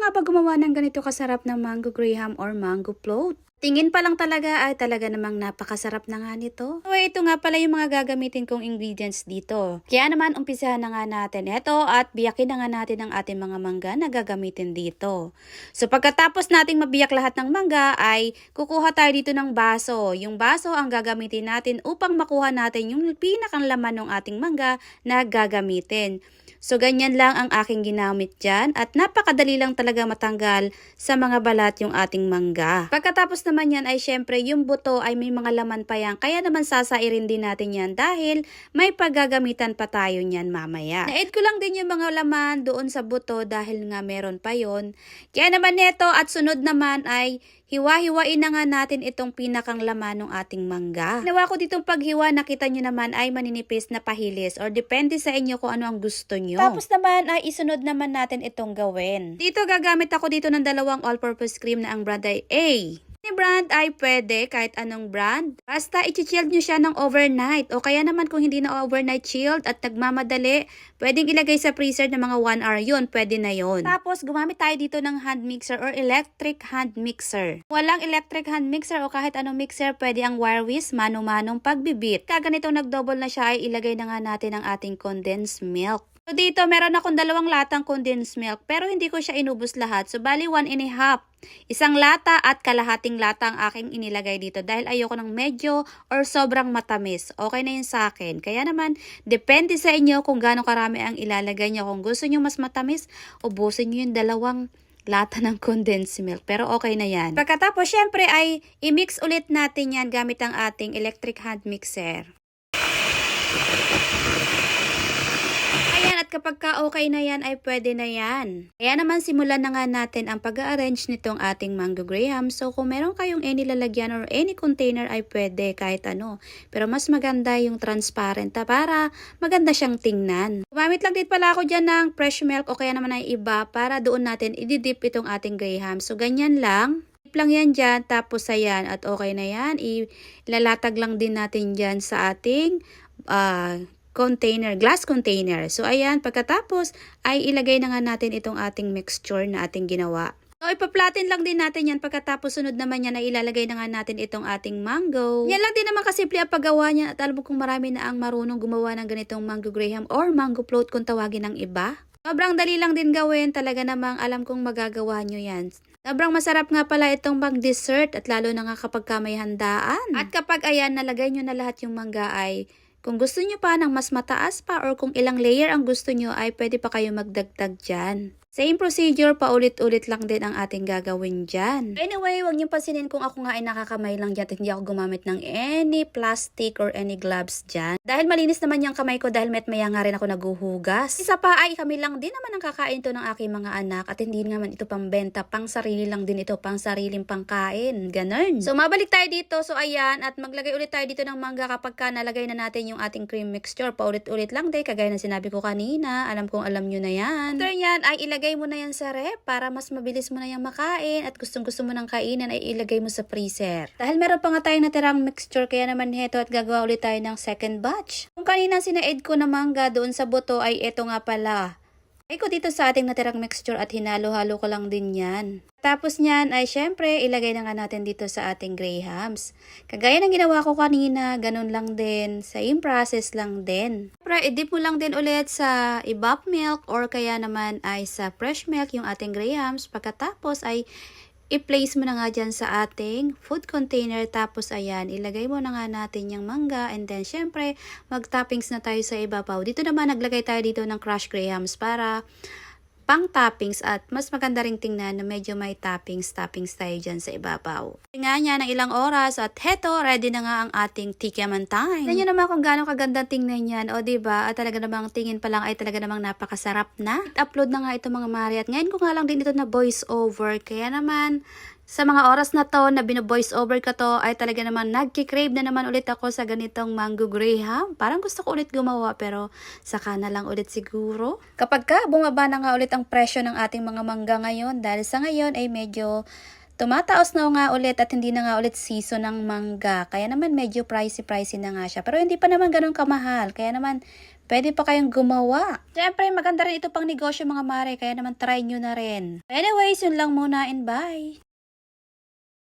nga ba gumawa ng ganito kasarap na mango graham or mango float? Tingin pa lang talaga ay talaga namang napakasarap na nga nito. So ito nga pala yung mga gagamitin kong ingredients dito. Kaya naman umpisahan na nga natin ito at biyakin na nga natin ang ating mga mangga na gagamitin dito. So pagkatapos nating mabiyak lahat ng mangga ay kukuha tayo dito ng baso. Yung baso ang gagamitin natin upang makuha natin yung pinakang laman ng ating mangga na gagamitin. So ganyan lang ang aking ginamit dyan at napakadali lang talaga matanggal sa mga balat yung ating mangga. Pagkatapos naman yan ay syempre yung buto ay may mga laman pa yan, kaya naman sasairin din natin yan dahil may paggagamitan pa tayo niyan mamaya. Na-add ko lang din yung mga laman doon sa buto dahil nga meron pa yon. Kaya naman neto at sunod naman ay hiwa-hiwain na nga natin itong pinakang laman ng ating mangga. Ginawa ko ditong paghiwa, nakita nyo naman ay maninipis na pahilis or depende sa inyo kung ano ang gusto nyo. Tapos naman ay isunod naman natin itong gawin. Dito gagamit ako dito ng dalawang all-purpose cream na ang brand ay A. Any brand ay pwede, kahit anong brand. Basta i-chilled nyo siya ng overnight. O kaya naman kung hindi na overnight chilled at nagmamadali, pwedeng ilagay sa freezer ng mga 1 hour yun. Pwede na yun. Tapos gumamit tayo dito ng hand mixer or electric hand mixer. Walang electric hand mixer o kahit anong mixer, pwede ang wire whisk, mano-manong pagbibit. Kaganito nag-double na siya ay ilagay na nga natin ang ating condensed milk. So dito meron akong 2 latang condensed milk pero hindi ko siya inubos lahat. So bali 1.5. Isang lata at kalahating lata ang aking inilagay dito dahil ayoko ng medyo or sobrang matamis. Okay na yun sa akin. Kaya naman, depende sa inyo kung gaano karami ang ilalagay nyo. Kung gusto nyo mas matamis, ubusin nyo yung 2 lata ng condensed milk. Pero okay na yan. Pagkatapos, syempre ay i-mix ulit natin yan gamit ang ating electric hand mixer. At kapag ka okay na yan ay pwede na yan. Kaya naman simulan na nga natin ang pag-arrange nitong ating mango graham. So kung meron kayong any lalagyan or any container ay pwede kahit ano. Pero mas maganda yung transparent para maganda siyang tingnan. Gumamit lang din pala ako dyan ng fresh milk o kaya naman ay iba para doon natin ididip itong ating graham. So ganyan lang. Dip lang yan dyan tapos ayan at okay na yan. Ilalatag lang din natin dyan sa ating container, glass container. So, ayan, pagkatapos ay ilagay na nga natin itong ating mixture na ating ginawa. So, ipaplatin lang din natin yan. Pagkatapos, sunod naman yan ay ilalagay na nga natin itong ating mango. Yan lang din naman kasimple ang paggawa niya at alam mo kung marami na ang marunong gumawa ng ganitong mango graham or mango float kung tawagin ng iba. Sobrang dali lang din gawin. Talaga namang alam kong magagawa nyo yan. Sobrang masarap nga pala itong pang dessert at lalo na nga kapag may handaan. At kapag ayan, nalagay nyo na lahat yung mangga ay kung gusto nyo pa ng mas mataas pa or kung ilang layer ang gusto nyo ay pwede pa kayo magdagdag dyan. Same procedure, paulit-ulit lang din ang ating gagawin dyan. Anyway, huwag niyo pasinin kung ako nga ay nakakamay lang dyan at hindi ako gumamit ng any plastic or any gloves dyan. Dahil malinis naman yung kamay ko dahil maya nga rin ako naguhugas. Isa pa ay kami lang din naman ang kakain to ng aking mga anak at hindi naman ito pambenta, pang sarili lang din ito, pang sariling pangkain. Ganun. So mabalik tayo dito. So ayan, at maglagay ulit tayo dito ng mangga kapag ka nalagay na natin yung ating cream mixture. Paulit-ulit lang din, kagaya na sinabi ko kanina. Alam kong alam nyo na yan. After yan ay ilagay mo na yan sa ref para mas mabilis mo na yan makain at gustong-gusto mo ng kainan ay ilagay mo sa freezer. Dahil meron pa nga tayong natirang mixture kaya naman heto at gagawa ulit tayo ng second batch. Kung kanina sina-add ko na mangga doon sa buto ay eto nga pala. Ay ko dito sa ating natirang mixture at hinalo-halo ko lang din yan. Tapos niyan ay syempre ilagay na nga natin dito sa ating grahams. Kagaya ng ginawa ko kanina, ganun lang din. Same process lang din. Siyempre, i-dip mo lang din ulit sa evap milk or kaya naman ay sa fresh milk yung ating grahams. Pagkatapos ay i-place mo na nga dyan sa ating food container. Tapos ayan, ilagay mo na nga natin yung mangga. And then syempre, mag-toppings na tayo sa ibabaw. Dito naman, naglagay tayo dito ng crushed grahams para pang toppings at mas maganda ring tingnan na medyo may toppings tayo dyan sa ibabaw. Nga niya ng ilang oras at heto, ready na nga ang ating tikyaman time. Tignan nyo naman kung gaano kaganda tingnan yan. O diba, at talaga namang tingin pa lang ay talaga namang napakasarap na. Upload na nga ito mga mari at ngayon ko nga lang din ito na voice over. Kaya naman, sa mga oras na to na bino-voice over ko to ay talaga naman nagki-crave na naman ulit ako sa ganitong mango graham. Parang gusto ko ulit gumawa pero saka na lang ulit siguro. Kapag ka bumaba na nga ulit ang presyo ng ating mga mangga ngayon dahil sa ngayon ay medyo tumataos na nga ulit at hindi na nga ulit season ng mangga. Kaya naman medyo pricey na nga siya. Pero hindi pa naman ganun kamahal. Kaya naman pwede pa kayong gumawa. Siyempre, maganda rin ito pang negosyo mga mare, kaya naman try nyo na rin. Anyways, yun lang muna and bye!